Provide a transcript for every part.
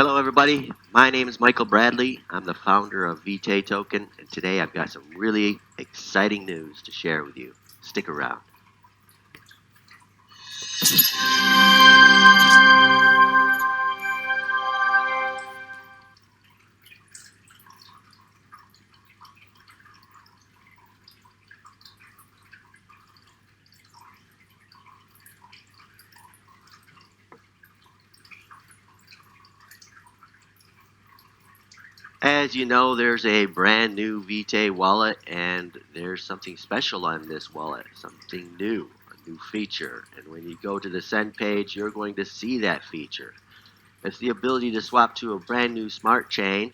Hello everybody, my name is Micheal Bradly. I'm the founder of VitaeToken, and today I've got some really exciting news to share with you. Stick around. As you know, there's a brand new VitaeAG wallet, and there's something special on this wallet, something new, a new feature. And when you go to the send page, you're going to see that feature. It's the ability to swap to a brand new smart chain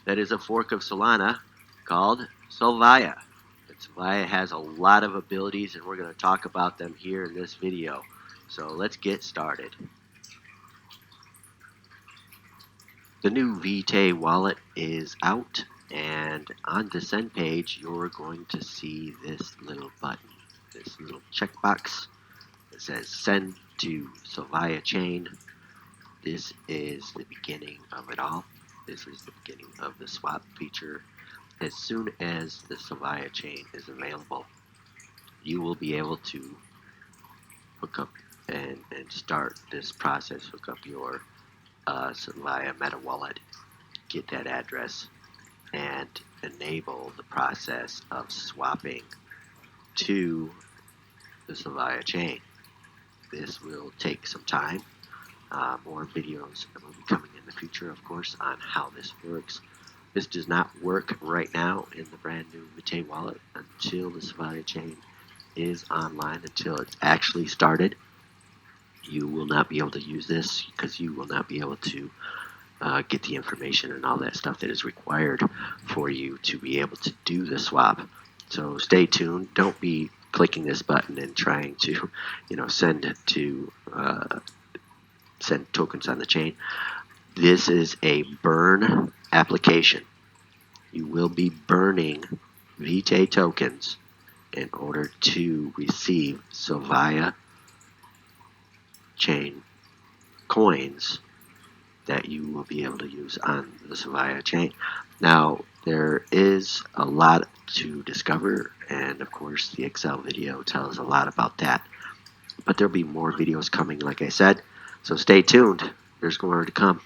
that is a fork of Solana called SLOVIA. And SLOVIA has a lot of abilities, and we're going to talk about them here in this video. So let's get started. The new VitaeAG wallet is out, and on the send page you're going to see this little button, this little checkbox that says send to SLOVIA chain. This is the beginning of it all. This is the beginning of the swap feature. As soon as the SLOVIA chain is available, you will be able to hook up and start this process, hook up your SLOVIA meta wallet, get that address, and enable the process of swapping to the SLOVIA chain. This will take some time. More videos will be coming in the future, of course, on how this works. This does not work right now in the brand new VitaeAG wallet until the SLOVIA chain is online, until it's actually started. You will not be able to use this because you will not be able to get the information and all that stuff that is required for you to be able to do the swap. So stay tuned. Don't be clicking this button and trying to, send tokens on the chain. This is a burn application. You will be burning VitaeAG tokens in order to receive SLOVIA chain coins that you will be able to use on the SLOVIA chain. Now, there is a lot to discover, and of course the Excel video tells a lot about that. But there'll be more videos coming, like I said, so stay tuned. There's more to come.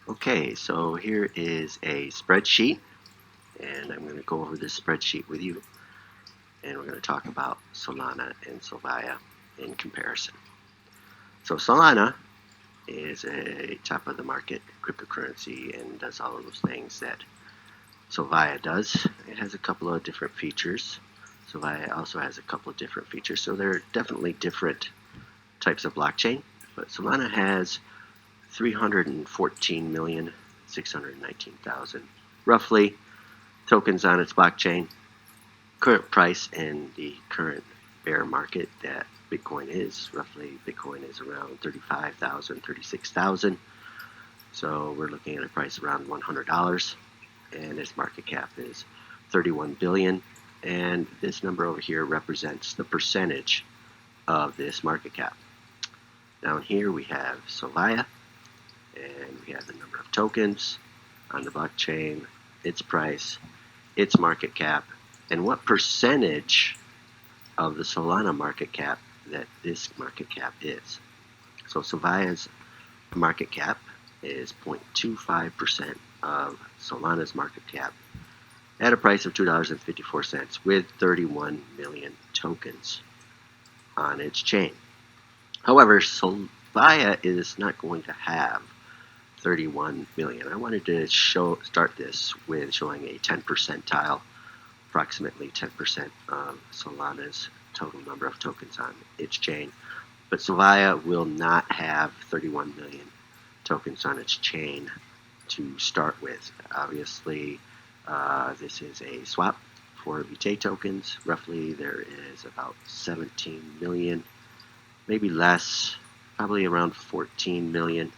Okay, so here is a spreadsheet, and I'm going to go over this spreadsheet with you, and we're going to talk about Solana and SLOVIA in comparison. So Solana is a top of the market cryptocurrency and does all of those things that SLOVIA does. It has a couple of different features. SLOVIA also has a couple of different features, so they're definitely different types of blockchain. But Solana has 314,619,000 roughly tokens on its blockchain. Current price in the current bear market that Bitcoin is, roughly Bitcoin is around 35,000, 36,000. So we're looking at a price around $100, and its market cap is 31 billion. And this number over here represents the percentage of this market cap. Down here we have SLOVIA, and we have the number of tokens on the blockchain, its price, its market cap, and what percentage of the Solana market cap that this market cap is. So SLOVIA's market cap is 0.25% of Solana's market cap at a price of $2.54 with 31 million tokens on its chain. However, SLOVIA is not going to have 31 million. I wanted to start this with showing a 10 percentile, approximately 10% of Solana's total number of tokens on its chain. But SLOVIA will not have 31 million tokens on its chain to start with. Obviously, this is a swap for VitaeAG tokens. Roughly there is about 17 million, maybe less, probably around 14 million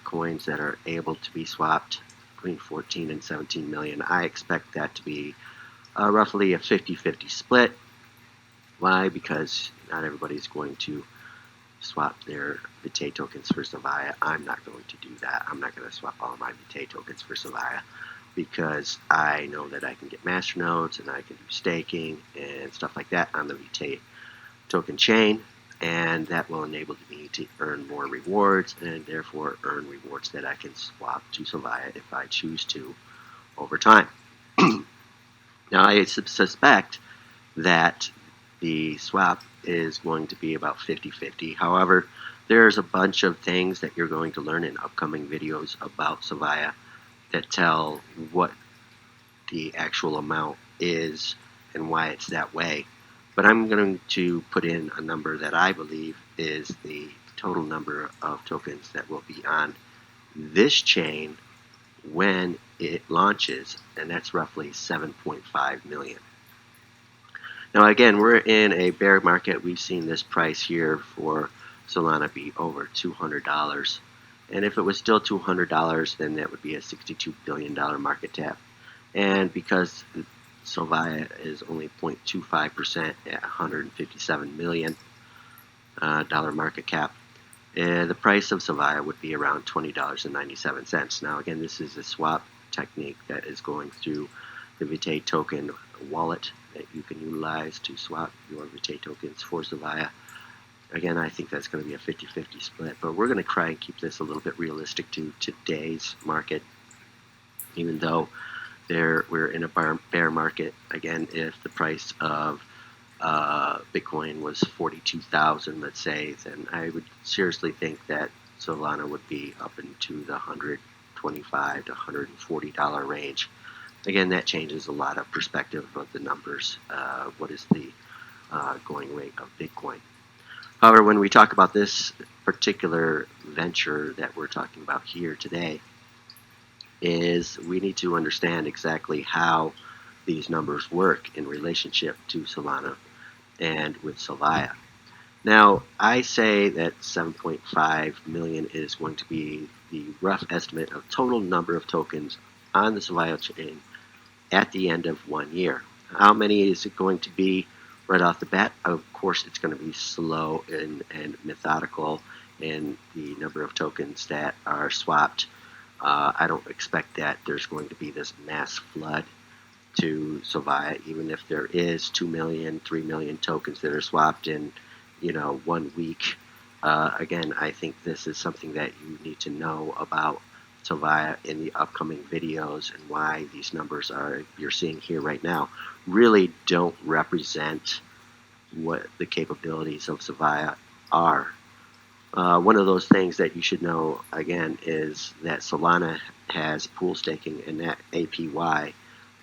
coins that are able to be swapped, between 14 and 17 million. I expect that to be roughly a 50-50 split. Why? Because not everybody's going to swap their VITAE tokens for SLOVIA. I'm not going to do that. I'm not going to swap all my VITAE tokens for SLOVIA because I know that I can get masternodes and I can do staking and stuff like that on the VITAE token chain, and that will enable me to earn more rewards and therefore earn rewards that I can swap to SLOVIA if I choose to over time. Now, I suspect that the swap is going to be about 50-50. However, there's a bunch of things that you're going to learn in upcoming videos about SLOVIA that tell what the actual amount is and why it's that way. But I'm going to put in a number that I believe is the total number of tokens that will be on this chain when it launches, and that's roughly 7.5 million. Now again, we're in a bear market. We've seen this price here for Solana be over $200. And if it was still $200, then that would be a $62 billion market cap. And because SLOVIA is only 0.25% at $157 million market cap, the price of SLOVIA would be around $20.97. Now again, this is a swap technique that is going through the VitaeToken wallet that you can utilize to swap your VITAE tokens for SLOVIA. Again, I think that's going to be a 50-50 split, but we're going to try and keep this a little bit realistic to today's market, even though we're in a bear market. Again, if the price of Bitcoin was 42,000, let's say, then I would seriously think that Solana would be up into the $125 to $140 range. Again, that changes a lot of perspective of the numbers. What is the going rate of Bitcoin? However, when we talk about this particular venture that we're talking about here today, is we need to understand exactly how these numbers work in relationship to Solana and with SLOVIA. Now, I say that 7.5 million is going to be the rough estimate of total number of tokens on the SLOVIA chain at the end of 1 year. How many is it going to be right off the bat? Of course, it's going to be slow and methodical in the number of tokens that are swapped. I don't expect that there's going to be this mass flood to SLOVIA, even if there is 2 million, 3 million tokens that are swapped in 1 week. Again, I think this is something that you need to know about SLOVIA in the upcoming videos, and why these numbers you're seeing here right now really don't represent what the capabilities of SLOVIA are. One of those things that you should know, again, is that Solana has pool staking, and that APY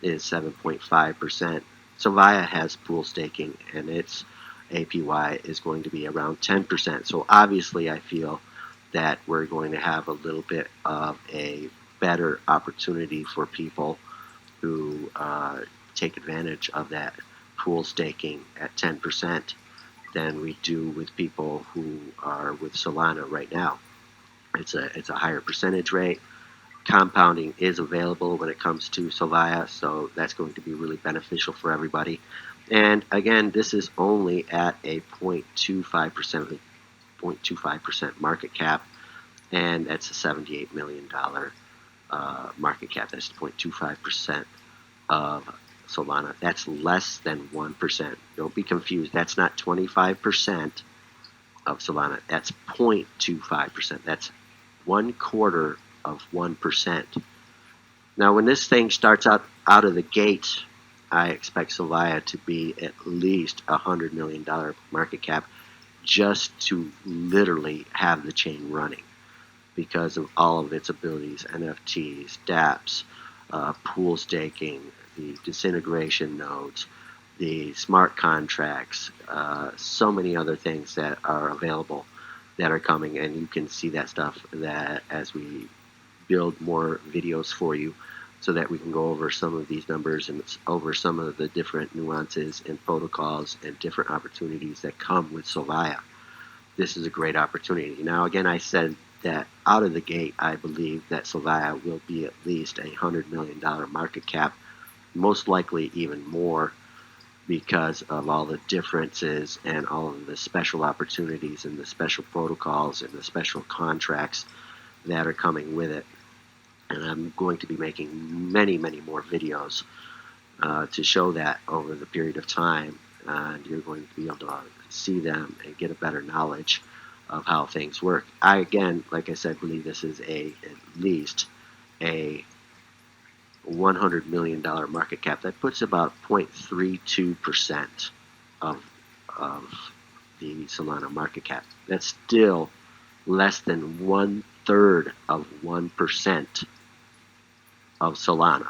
is 7.5%. SLOVIA has pool staking, and its APY is going to be around 10%. So obviously I feel that we're going to have a little bit of a better opportunity for people who take advantage of that pool staking at 10% than we do with people who are with Solana right now. It's a higher percentage rate. Compounding is available when it comes to SLOVIA, so that's going to be really beneficial for everybody. And again, this is only at a 0.25% market cap, and that's a $78 million market cap. That's 0.25% of Solana. That's less than 1%. Don't be confused. That's not 25% of Solana. That's 0.25%. That's 1/4 of 1%. Now, when this thing starts out of the gate, I expect SLOVIA to be at least $100 million market cap, just to literally have the chain running, because of all of its abilities: NFTs, dApps, pool staking, the disintegration nodes, the smart contracts, so many other things that are available that are coming. And you can see that stuff that as we build more videos for you, so that we can go over some of these numbers and over some of the different nuances and protocols and different opportunities that come with SLOVIA. This is a great opportunity. Now, again, I said that out of the gate, I believe that SLOVIA will be at least $100 million market cap, most likely even more. because of all the differences and all of the special opportunities and the special protocols and the special contracts that are coming with it. And I'm going to be making many, many more videos to show that over the period of time. And you're going to be able to see them and get a better knowledge of how things work. I, again, like I said, believe this is at least a $100 million market cap. That puts about 0.32% of the Solana market cap. That's still less than 1/3 of 1% of Solana.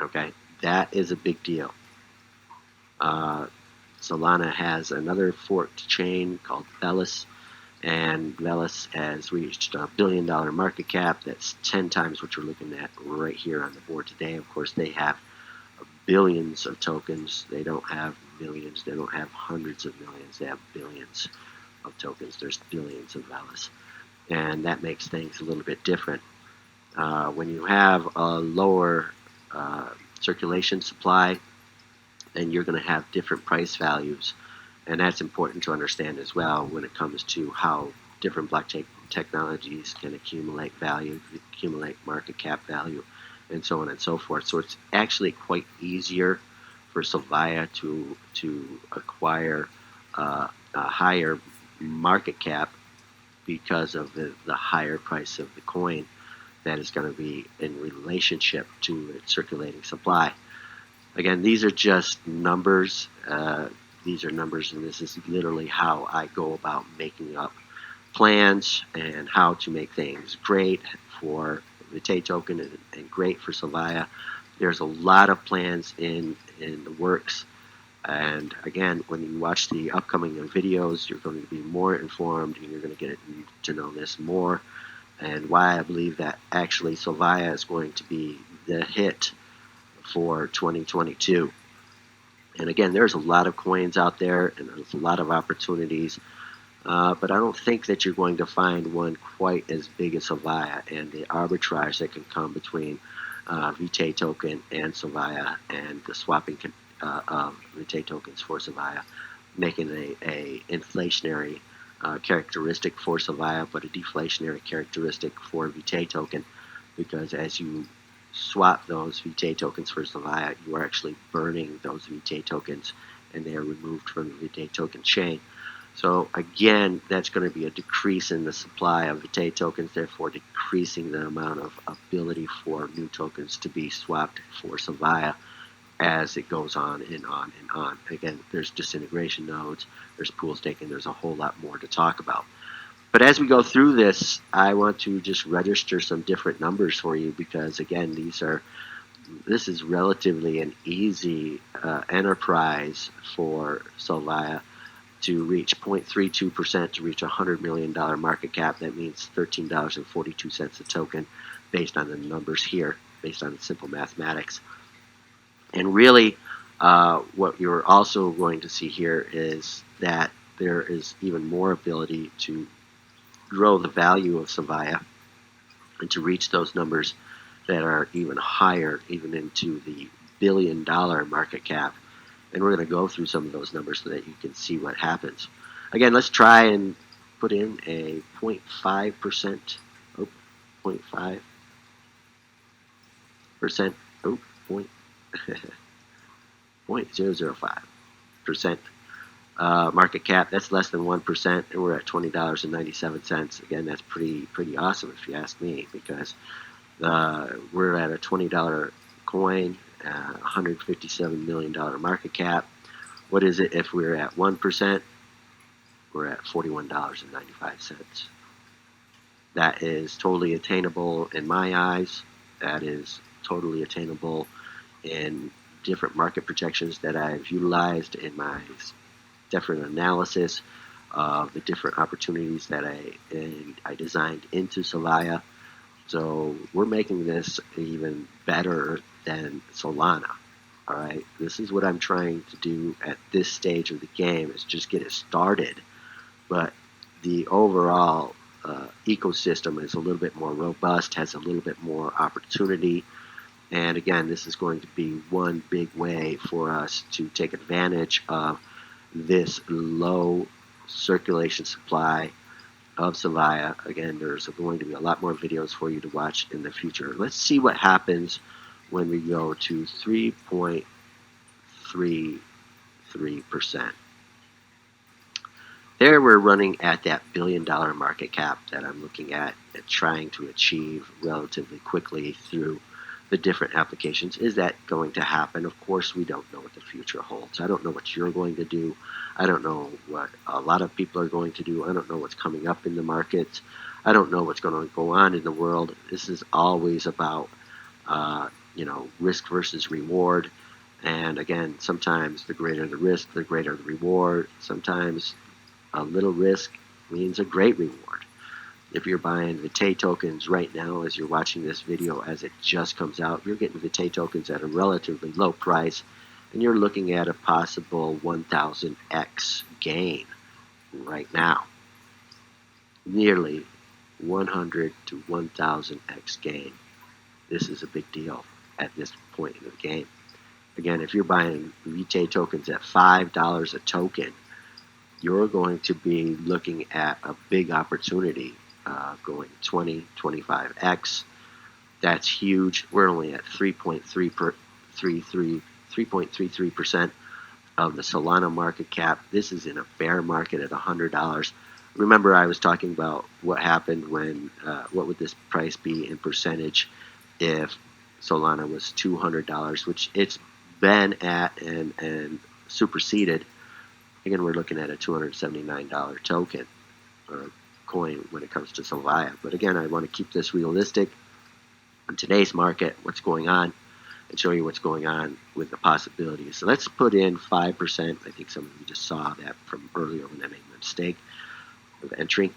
Okay, that is a big deal. Solana has another forked chain called Velas, and Velas has reached a $1 billion market cap. That's 10 times what you're looking at right here on the board today. Of course, they have billions of tokens. They don't have millions. They don't have hundreds of millions. They have billions of tokens. There's billions of Velas, and that makes things a little bit different. When you have a lower circulation supply, then you're going to have different price values. And that's important to understand as well when it comes to how different blockchain technologies can accumulate value, accumulate market cap value, and so on and so forth. So it's actually quite easier for SLOVIA to acquire a higher market cap because of the higher price of the coin that is going to be in relationship to its circulating supply. Again, these are just numbers. These are numbers, and this is literally how I go about making up plans and how to make things great for VitaeToken and great for SLOVIA. There's a lot of plans in the works. And again, when you watch the upcoming videos, you're going to be more informed and you're going to get to know this more. And why I believe that actually SLOVIA is going to be the hit for 2022. And again, there's a lot of coins out there and there's a lot of opportunities, but I don't think that you're going to find one quite as big as SLOVIA, and the arbitrage that can come between VitaeToken and SLOVIA and the swapping of VitaeTokens for SLOVIA, making a inflationary characteristic for SLOVIA, but a deflationary characteristic for VitaeToken, because as you swap those VitaeTokens for SLOVIA, you are actually burning those VitaeTokens, and they are removed from the VitaeToken chain. So again, that's going to be a decrease in the supply of VitaeTokens, therefore decreasing the amount of ability for new tokens to be swapped for SLOVIA as it goes on and on and on. Again, there's disintegration nodes, there's pool staking, there's a whole lot more to talk about. But as we go through this, I want to just register some different numbers for you because, again, this is relatively an easy enterprise for SLOVIA to reach 0.32%, to reach a $100 million market cap. That means $13.42 a token based on the numbers here, based on simple mathematics. And really, what you're also going to see here is that there is even more ability to grow the value of SLOVIA and to reach those numbers that are even higher, even into the billion-dollar market cap. And we're going to go through some of those numbers so that you can see what happens. Again, let's try and put in a 0.5%, 0.5%, 0.005% market cap. That's less than 1%, and we're at $20.97. Again, that's pretty awesome if you ask me, because we're at a $20 coin, $157 million market cap. What is it if we're at 1%? We're at $41.95. That is totally attainable in my eyes. That is totally attainable in different market projections that I've utilized in my different analysis of the different opportunities that I designed into SLOVIA. So we're making this even better than Solana. All right, this is what I'm trying to do at this stage of the game, is just get it started. But the overall ecosystem is a little bit more robust, has a little bit more opportunity, And again, this is going to be one big way for us to take advantage of this low circulation supply of SLOVIA. Again, there's going to be a lot more videos for you to watch in the future. Let's see what happens when we go to 3.33%. There we're running at that $1 billion market cap that I'm looking at and trying to achieve relatively quickly through the different applications. Is that going to happen? Of course, we don't know what the future holds. I don't know what you're going to do. I don't know what a lot of people are going to do. I don't know what's coming up in the market. I don't know what's going to go on in the world. This is always about, risk versus reward. And again, sometimes the greater the risk, the greater the reward. Sometimes a little risk means a great reward. If you're buying VITAE tokens right now as you're watching this video as it just comes out, you're getting VITAE tokens at a relatively low price, and you're looking at a possible 1,000x gain right now. Nearly 100 to 1,000x gain. This is a big deal at this point in the game. Again, if you're buying VITAE tokens at $5 a token, you're going to be looking at a big opportunity going 20, 25x. That's huge. We're only at 3.33% of the Solana market cap. This is in a bear market at $100. Remember, I was talking about what happened when, what would this price be in percentage if Solana was $200, which it's been at and superseded. Again, we're looking at a $279 token or coin when it comes to SLOVIA. But again, I want to keep this realistic in today's market, what's going on, and show you what's going on with the possibilities. So let's put in 5%. I think some of you just saw that from earlier when I made a mistake of entry.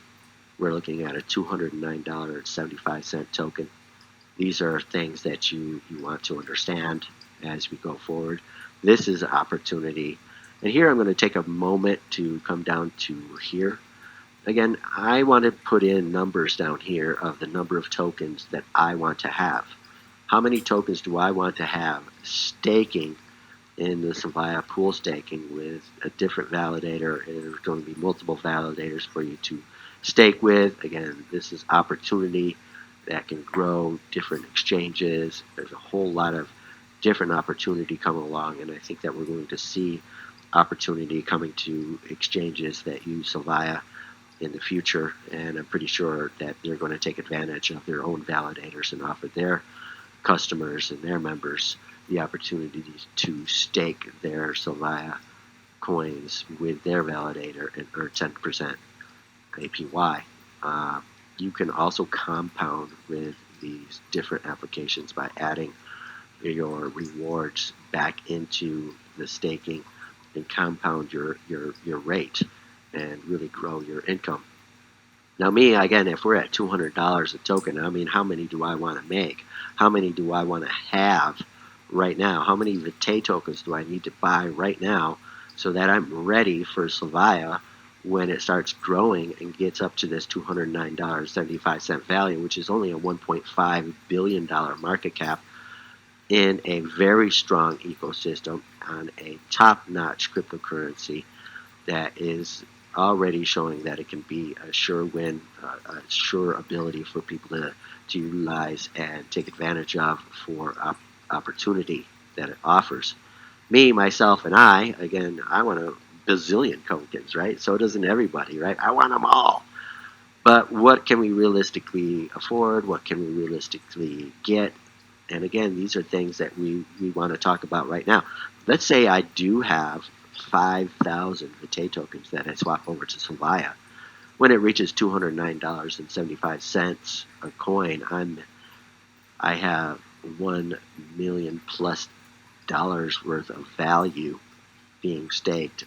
We're looking at a $209.75 token. These are things that you want to understand as we go forward. This is an opportunity. And here I'm going to take a moment to come down to here. Again, I want to put in numbers down here of the number of tokens that I want to have. How many tokens do I want to have staking in the SLOVIA pool staking with a different validator? There's going to be multiple validators for you to stake with. Again, this is opportunity that can grow different exchanges. There's a whole lot of different opportunity coming along, and I think that we're going to see opportunity coming to exchanges that use SLOVIA in the future, and I'm pretty sure that they're going to take advantage of their own validators and offer their customers and their members the opportunity to stake their SLOVIA coins with their validator and earn 10% APY. You can also compound with these different applications by adding your rewards back into the staking and compound your rate and really grow your income. Now me, again, if we're at $200 a token, I mean, how many do I want to make? How many do I want to have right now? How many VITAE tokens do I need to buy right now so that I'm ready for SLOVIA when it starts growing and gets up to this $209.75 value, which is only a $1.5 billion market cap in a very strong ecosystem on a top-notch cryptocurrency that is already showing that it can be a sure win, a sure ability for people to utilize and take advantage of for opportunity that it offers. Me, myself, and I, again, I want a bazillion tokens, right? So doesn't everybody, right? I want them all. But what can we realistically afford? What can we realistically get? And again, these are things that we want to talk about right now. Let's say I do have 5,000 VITAE tokens that I swap over to SLOVIA. When it reaches $209.75 a coin, I have $1 million plus worth of value being staked,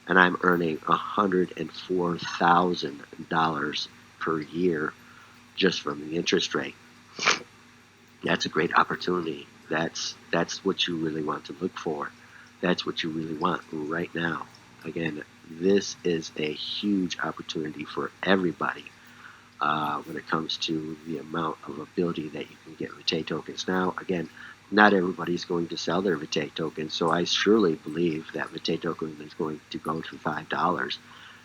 and I'm earning $104,000 per year just from the interest rate. That's a great opportunity. That's what you really want to look for. That's what you really want right now. Again, this is a huge opportunity for everybody when it comes to the amount of ability that you can get VITAE tokens. Now, again, not everybody's going to sell their VITAE token, so I surely believe that VITAE token is going to go to $5.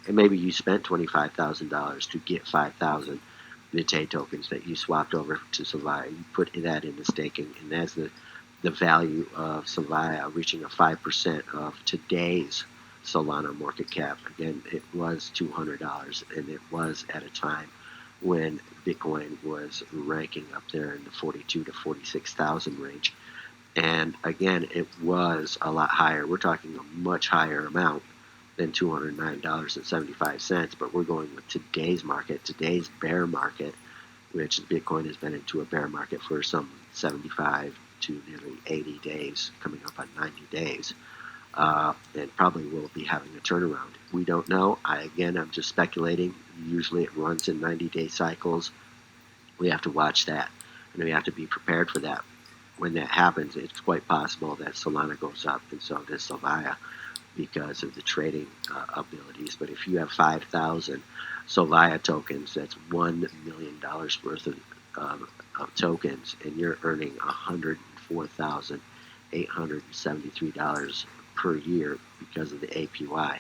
And maybe you spent $25,000 to get 5,000 VITAE tokens that you swapped over to SLOVIA. You put that into staking, and as the value of SLOVIA reaching a 5% of today's Solana market cap. Again, it was $200, and it was at a time when Bitcoin was ranking up there in the 42 to 46,000 range. And again, it was a lot higher. We're talking a much higher amount than $209.75, but we're going with today's market, today's bear market, which Bitcoin has been into a bear market for some 75 to nearly 80 days, coming up on 90 days, and probably will be having a turnaround. We don't know. I'm just speculating. Usually it runs in 90-day cycles. We have to watch that, and we have to be prepared for that. When that happens, it's quite possible that Solana goes up, and so does SLOVIA, because of the trading abilities. But if you have 5,000 SLOVIA tokens, that's $1 million worth of tokens, and you're earning $104,873 per year because of the APY.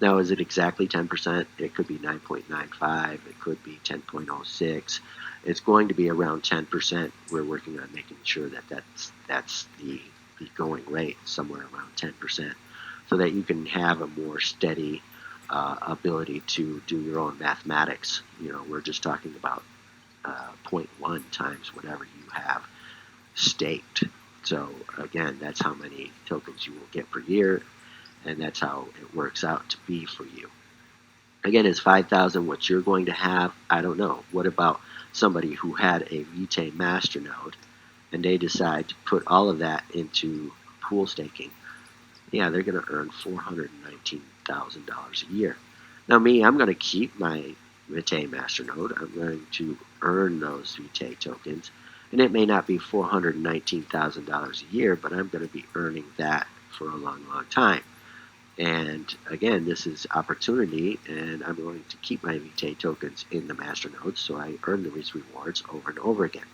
Now, is it exactly 10%? It could be 9.95. It could be 10.06. It's going to be around 10%. We're working on making sure that that's the going rate, somewhere around 10%, so that you can have a more steady ability to do your own mathematics. We're just talking about 0.1 times whatever you have staked. So again, that's how many tokens you will get per year, and that's how it works out to be for you. Again, is 5,000 what you're going to have? I don't know. What about somebody who had a VITAE masternode and they decide to put all of that into pool staking? Yeah, they're going to earn $419,000 a year. Now me, I'm going to keep my VITAE masternode. I'm going to earn those VITAE tokens, and it may not be $419,000 a year, but I'm going to be earning that for a long, long time. And again, this is opportunity, and I'm going to keep my VITAE tokens in the masternodes, so I earn these rewards over and over again.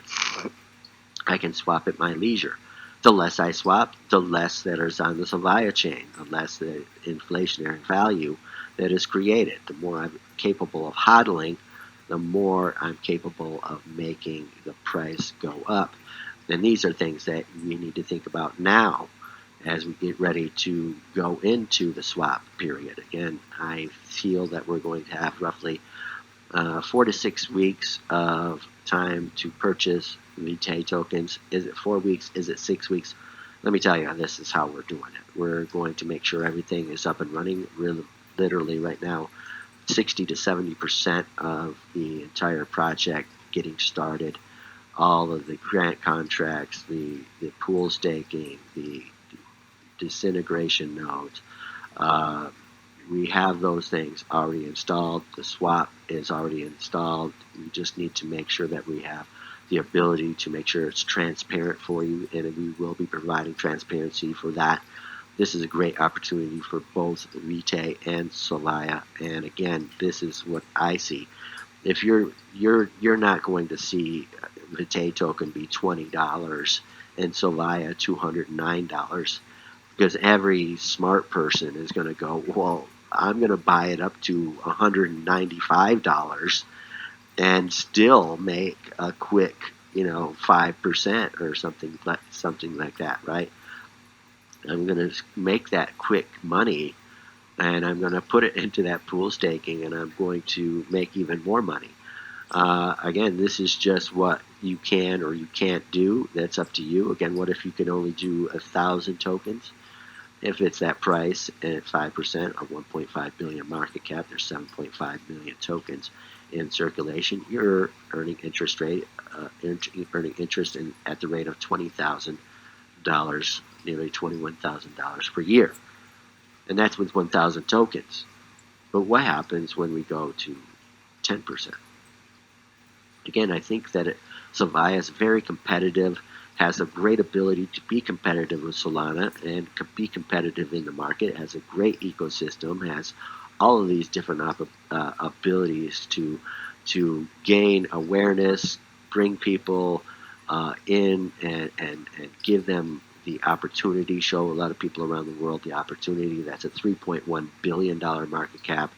I can swap at my leisure. The less I swap, the less that is on the SLOVIA chain, the less the inflationary value that is created. The more I'm capable of hodling, the more I'm capable of making the price go up. And these are things that we need to think about now as we get ready to go into the swap period. Again, I feel that we're going to have roughly 4 to 6 weeks of time to purchase VITAE tokens. Is it 4 weeks? Is it 6 weeks? Let me tell you, this is how we're doing it. We're going to make sure everything is up and running. Literally right now, 60 to 70% of the entire project getting started. All of the grant contracts, the pool staking, the disintegration nodes. We have those things already installed. The swap is already installed. We just need to make sure that we have the ability to make sure it's transparent for you, and we will be providing transparency for that. This is a great opportunity for both VITAE and SLOVIA, and again, this is what I see. If you're not going to see VITAE token be $20 and SLOVIA $209, because every smart person is going to go, well, I'm going to buy it up to $195 and still make a quick, 5% or something like that, right? I'm going to make that quick money, and I'm going to put it into that pool staking, and I'm going to make even more money. Again, this is just what you can or you can't do. That's up to you. Again, what if you can only do 1,000 tokens? If it's that price and at 5% of 1.5 billion market cap, there's 7.5 million tokens in circulation. You're earning interest at the rate of $20,000, nearly $21,000 per year, and that's with 1,000 tokens. But what happens when we go to 10%? Again, I think that SLOVIA is very competitive, has a great ability to be competitive with Solana and be competitive in the market, has a great ecosystem, has all of these different abilities to gain awareness, bring people in and give them the opportunity, show a lot of people around the world the opportunity. That's a $3.1 billion market cap.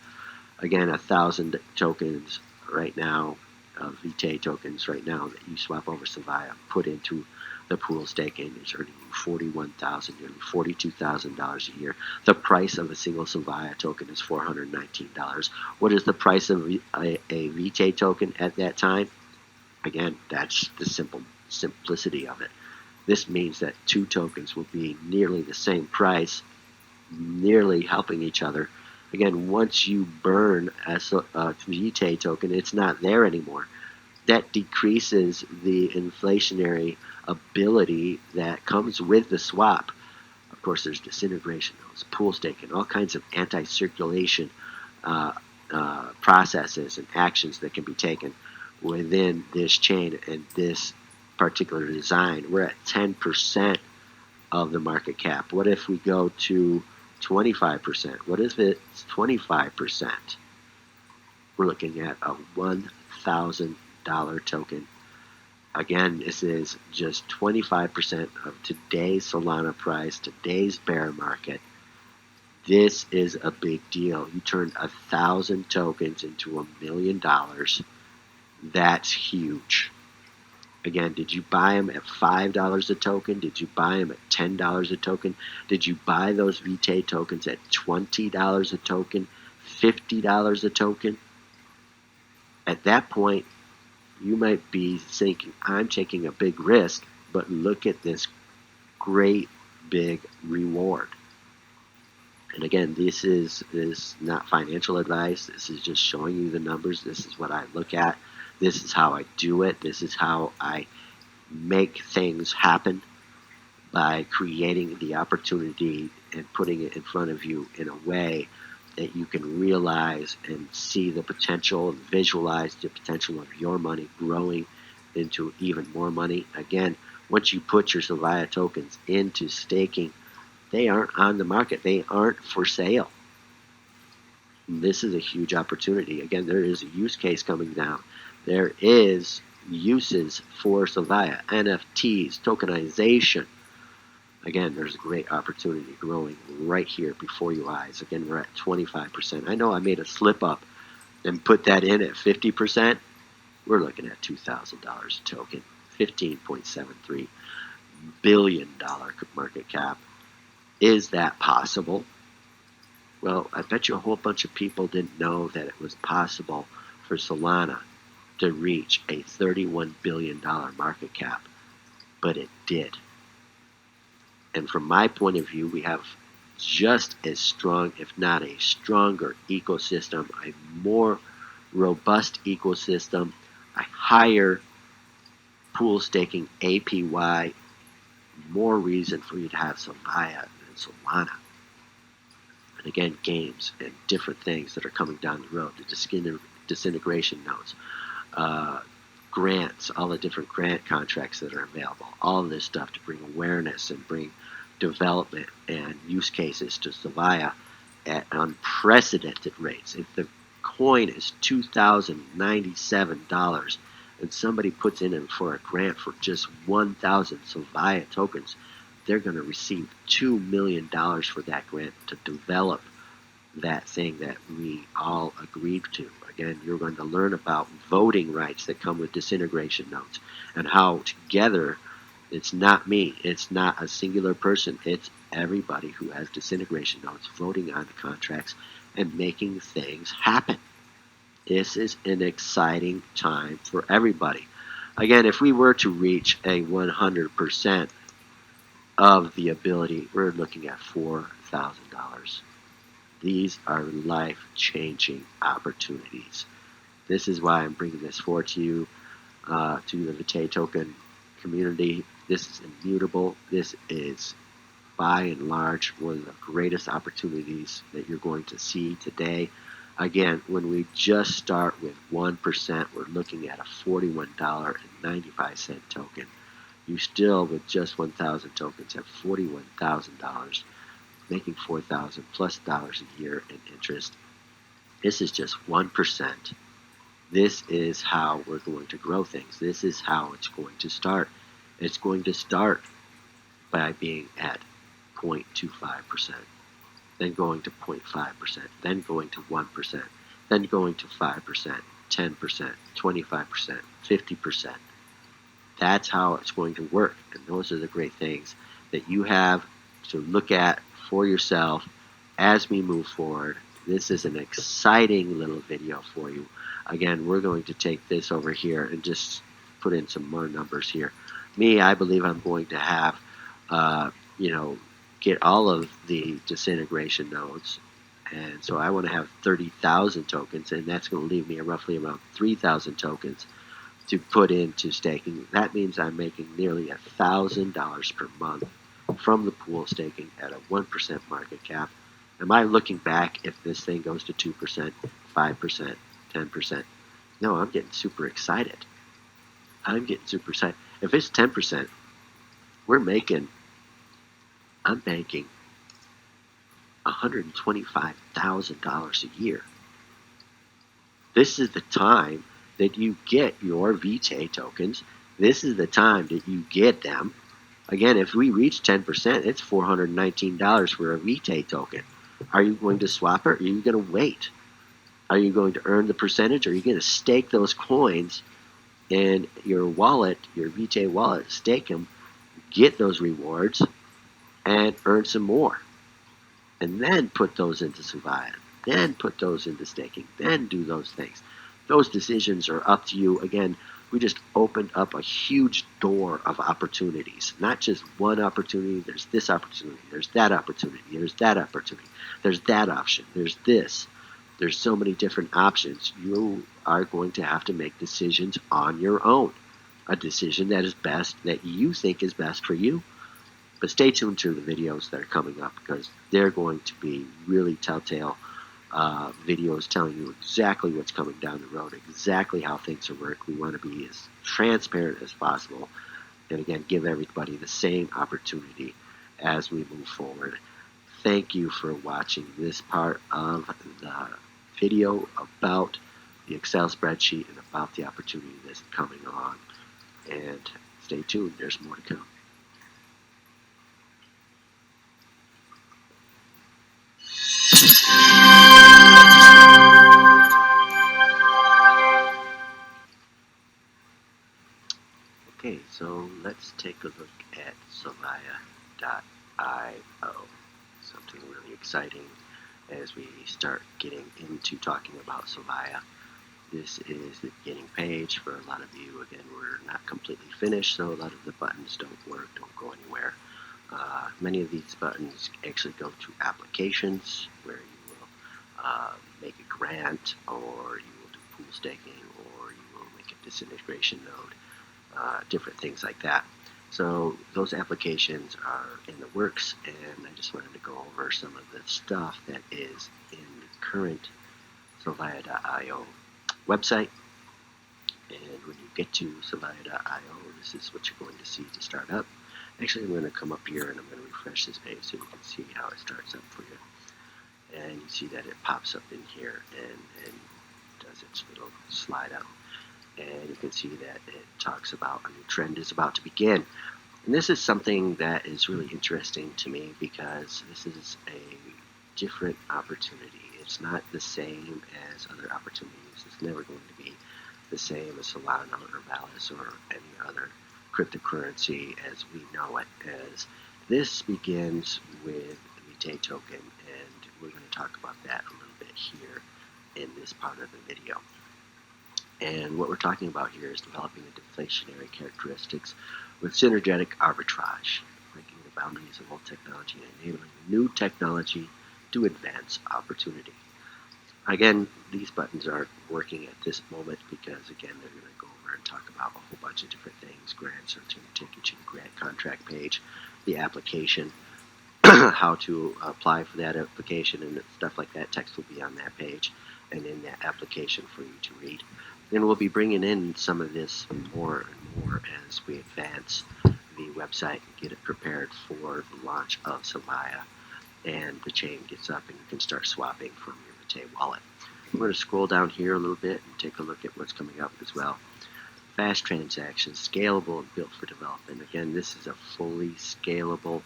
Again, 1,000 tokens right now, VITAE tokens right now that you swap over SLOVIA, put into the pool staking is earning you $41,000, nearly $42,000 a year. The price of a single SLOVIA token is $419. What is the price of a VITAE token at that time? Again, that's the simplicity of it. This means that two tokens will be nearly the same price, nearly helping each other. Again, once you burn a VITAE token, it's not there anymore. That decreases the inflationary ability that comes with the swap. Of course, there's disintegration, there's pool staking, all kinds of anti-circulation processes and actions that can be taken within this chain and this particular design. We're at 10% of the market cap. What if we go to 25%? What if it's 25%? We're looking at a $1,000 token. Again, this is just 25% of today's Solana price, today's bear market. This is a big deal. You turned 1,000 tokens into $1 million. That's huge. Again, did you buy them at $5 a token? Did you buy them at $10 a token? Did you buy those VITAE tokens at $20 a token, $50 a token? At that point, you might be thinking, I'm taking a big risk, but look at this great big reward. And again, this is not financial advice. This is just showing you the numbers. This is what I look at. This is how I do it. This is how I make things happen, by creating the opportunity and putting it in front of you in a way that you can realize and see the potential and visualize the potential of your money growing into even more money. Again, once you put your SLOVIA tokens into staking, they aren't on the market. They aren't for sale. This is a huge opportunity. Again, there is a use case coming down. There is uses for SLOVIA, NFTs, tokenization. Again, there's a great opportunity growing right here before your eyes. Again, we're at 25%. I know I made a slip up and put that in at 50%. We're looking at $2,000 a token, $15.73 billion market cap. Is that possible? Well, I bet you a whole bunch of people didn't know that it was possible for Solana to reach a $31 billion market cap, but it did. And from my point of view, we have just as strong, if not a stronger ecosystem, a more robust ecosystem, a higher pool staking APY, more reason for you to have SLOVIA than Solana. And again, games and different things that are coming down the road, the disintegration nodes, grants, all the different grant contracts that are available, all of this stuff to bring awareness and bring development and use cases to SLOVIA at unprecedented rates. If the coin is $2,097 and somebody puts in for a grant for just 1,000 SLOVIA tokens, they're going to receive $2 million for that grant to develop that thing that we all agreed to. Again, you're going to learn about voting rights that come with disintegration nodes and how together, it's not me, it's not a singular person, it's everybody who has disintegration nodes voting on the contracts and making things happen. This is an exciting time for everybody. Again, if we were to reach a 100% of the ability, we're looking at $4,000. These are life-changing opportunities. This is why I'm bringing this forward to you, to the VitaeToken community. This is immutable. This is, by and large, one of the greatest opportunities that you're going to see today. Again, when we just start with 1%, we're looking at a $41.95 token. You still, with just 1,000 tokens, have $41,000, making $4,000 plus dollars a year in interest. This is just 1%. This is how we're going to grow things. This is how it's going to start. It's going to start by being at 0.25%, then going to 0.5%, then going to 1%, then going to 5%, 10%, 25%, 50%. That's how it's going to work. And those are the great things that you have to look at for yourself as we move forward. This is an exciting little video for you. Again, we're going to take this over here and just put in some more numbers here. Me, I believe I'm going to have, get all of the disintegration nodes. And so I want to have 30,000 tokens, and that's going to leave me roughly around 3,000 tokens to put into staking. That means I'm making nearly $1,000 per month from the pool staking at a 1% market cap. Am I looking back if this thing goes to 2%, 5%, 10%? No, I'm getting super excited. I'm getting super excited. If it's 10%, I'm banking $125,000 a year. This is the time that you get your VITAE tokens. This is the time that you get them. Again, if we reach 10%, it's $419 for a VITAE token. Are you going to swap it, or are you going to wait? Are you going to earn the percentage, or are you going to stake those coins in your wallet, your VITAE wallet, stake them, get those rewards, and earn some more? And then put those into SLOVIA, then put those into staking, then do those things. Those decisions are up to you. Again, we just opened up a huge door of opportunities. Not just one opportunity. There's this opportunity. There's that opportunity. There's that opportunity. There's that option. There's this. There's so many different options. You are going to have to make decisions on your own. A decision that is best, that you think is best for you. But stay tuned to the videos that are coming up, because they're going to be really telltale videos telling you exactly what's coming down the road, exactly how things work. We want to be as transparent as possible, and again, give everybody the same opportunity as we move forward. Thank you for watching this part of the video about the Excel spreadsheet and about the opportunity that's coming along. And stay tuned, there's more to come. Okay, so let's take a look at SLOVIA.io. Something really exciting as we start getting into talking about SLOVIA. This is the beginning page for a lot of you. Again, we're not completely finished, so a lot of the buttons don't work, don't go anywhere. Many of these buttons actually go to applications where you will make a grant, or you will do pool staking, or you will make a disintegration node. Different things like that. So those applications are in the works, and I just wanted to go over some of the stuff that is in the current SLOVIA.io website. And when you get to SLOVIA.io, this is what you're going to see to start up. Actually, I'm going to come up here and I'm going to refresh this page so you can see how it starts up for you. And you see that it pops up in here and does its little slide out. And you can see that it talks about a new trend is about to begin. And this is something that is really interesting to me, because this is a different opportunity. It's not the same as other opportunities. It's never going to be the same as Solana or Valis or any other cryptocurrency as we know it. As this begins with VitaeToken, and we're going to talk about that a little bit here in this part of the video. And what we're talking about here is developing the deflationary characteristics with synergetic arbitrage, breaking the boundaries of old technology and enabling new technology to advance opportunity. Again, these buttons aren't working at this moment because, again, they're going to go over and talk about a whole bunch of different things. Grants are going to take you to the grant contract page, the application, how to apply for that application and stuff like that. Text will be on that page and in that application for you to read. And we'll be bringing in some of this more and more as we advance the website and get it prepared for the launch of SLOVIA, and the chain gets up and you can start swapping from your VitaeAG wallet. I'm going to scroll down here a little bit and take a look at what's coming up as well. fast transactions, scalable and built for development. Again, this is a fully scalable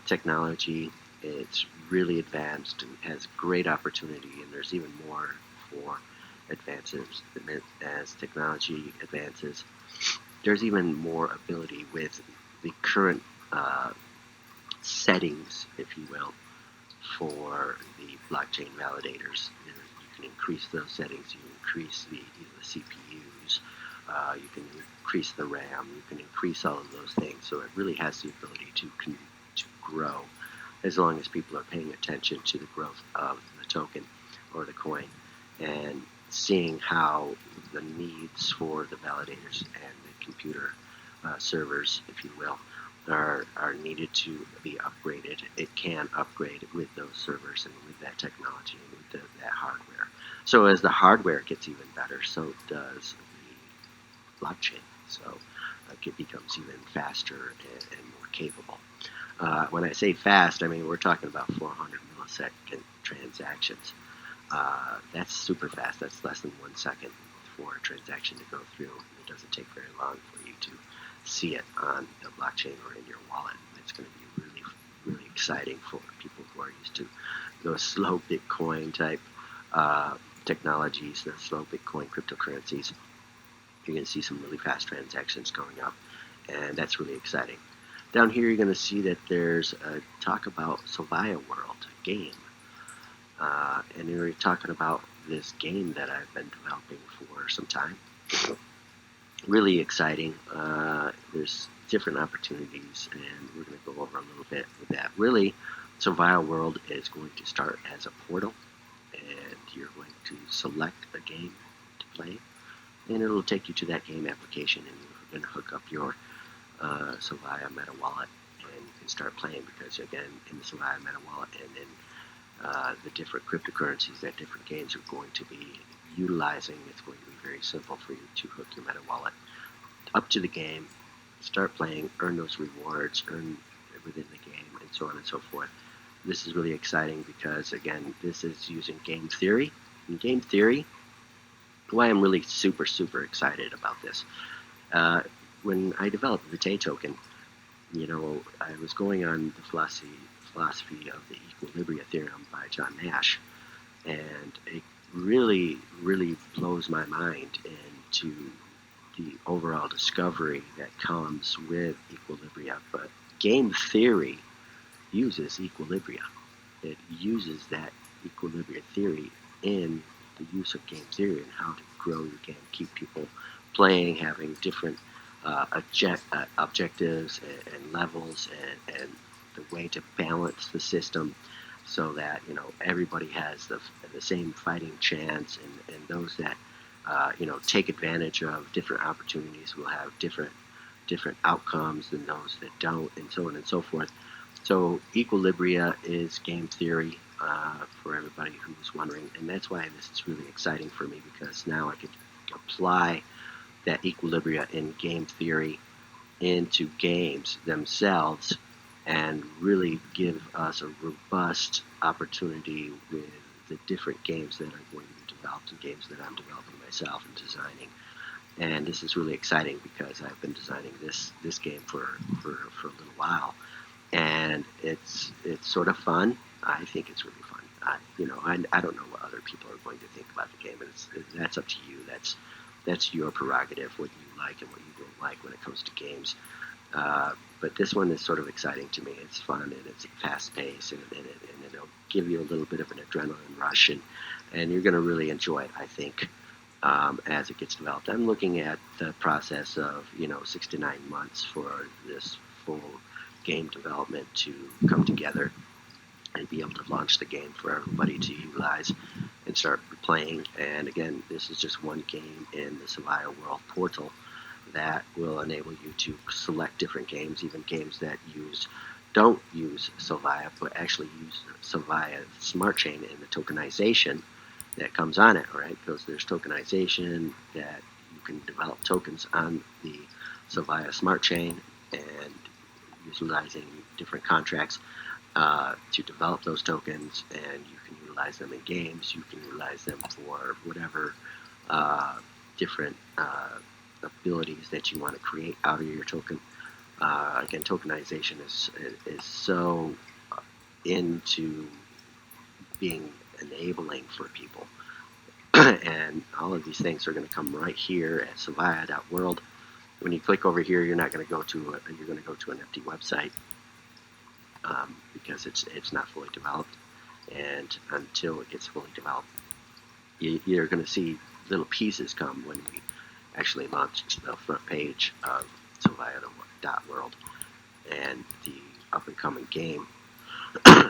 technology. It's really advanced and has great opportunity, and there's even more for advances as technology advances. There's even more ability with the current settings, if you will, for the blockchain validators. You can increase those settings. You can increase the CPUs. You can increase the RAM. You can increase all of those things. So it really has the ability to grow, as long as people are paying attention to the growth of the token or the coin, and seeing how the needs for the validators and the computer servers, if you will, are needed to be upgraded. It can upgrade with those servers and with that technology and with that hardware. So as the hardware gets even better, so does the blockchain. So it becomes even faster and more capable. When I say fast, I mean we're talking about 400 millisecond transactions. That's super fast. That's less than 1 second for a transaction to go through. It doesn't take very long for you to see it on the blockchain or in your wallet. It's going to be really, really exciting for people who are used to those slow Bitcoin type technologies, the slow Bitcoin cryptocurrencies. You're going to see some really fast transactions going up, and that's really exciting. Down here, you're going to see that there's a talk about SLOVIA World game. And we're talking about this game that I've been developing for some time. Really exciting. There's different opportunities, and we're going to go over a little bit with that. Really, SLOVIA World is going to start as a portal, and you're going to select a game to play, and it'll take you to that game application, and you're going to hook up your SLOVIA Meta Wallet and start playing, because again, in the SLOVIA Meta Wallet and in the different cryptocurrencies that different games are going to be utilizing, it's going to be very simple for you to hook your Meta Wallet up to the game, start playing, earn those rewards, earn within the game, and so on and so forth. This is really exciting because, again, this is using game theory. And game theory, why I'm really super, super excited about this. When I developed VitaeToken, I was going on the philosophy of the equilibria theorem by John Nash, and it really, really blows my mind into the overall discovery that comes with equilibria. But game theory uses equilibria. It uses that equilibria theory in the use of game theory and how to grow your game, keep people playing, having different objectives and levels, and the way to balance the system so that everybody has the same fighting chance, and those that take advantage of different opportunities will have different outcomes than those that don't, and so on and so forth. So equilibria is game theory for everybody who's wondering, and that's why this is really exciting for me, because now I can apply that equilibria in game theory into games themselves and really give us a robust opportunity with the different games that are going to be developed and games that I'm developing myself and designing. And this is really exciting because I've been designing this game for a little while, and it's sort of fun. I think it's really fun. I don't know what other people are going to think about the game, and that's up to you. That's your prerogative, what you like and what you don't like when it comes to games. But this one is sort of exciting to me. It's fun, and it's fast-paced, and it'll give you a little bit of an adrenaline rush, and you're going to really enjoy it, I think, as it gets developed. I'm looking at the process of 6 to 9 months for this full game development to come together and be able to launch the game for everybody to utilize and start playing. And again, this is just one game in the SLOVIA World portal that will enable you to select different games, even games that don't use SLOVIA, but actually use SLOVIA Smart Chain and the tokenization that comes on it, right? Because there's tokenization that you can develop tokens on the SLOVIA Smart Chain, and utilizing different contracts to develop those tokens, and you can utilize them in games. You can utilize them for whatever different abilities that you want to create out of your token. Again, tokenization is so into being enabling for people. And all of these things are going to come right here at SLOVIA.world. When you click over here, you're not going to go to you're going to go to an empty website because it's not fully developed. And until it gets fully developed, you're going to see little pieces come when we actually launch the front page of SLOVIA.world and the up and coming game.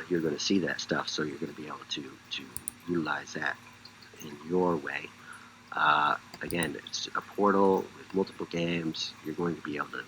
You're going to see that stuff, so you're going to be able to utilize that in your way. Again, it's a portal with multiple games. You're going to be able to